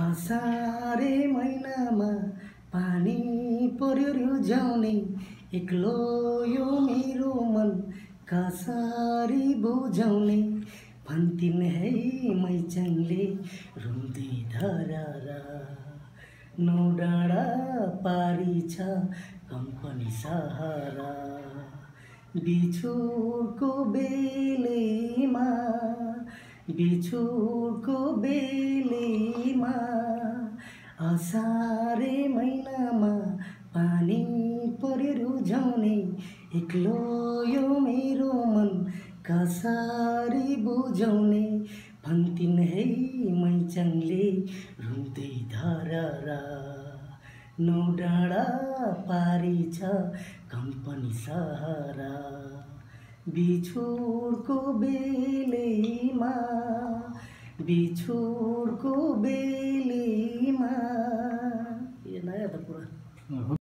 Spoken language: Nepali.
असारे महिनामा पानी पर्यो रिउजाउने एक्लो यो मेरो मन कसरी बुझाउने भन्थिन् है मैचाङले रुँदै धरारा नौ डाँडा पारी छ कम्पनी सहारा बिछोडको बेलेमा असारे महिनामा पानी पर्यो रुझाउने एक्लो यो मेरो मन कसरी बुझाउने भन्थिन् है मैचाङले रुँदै धरारा नौ डाँडा पारी छ कम्पनी सहारा बिछोडको बेलेमा यो नयाँ त पुरा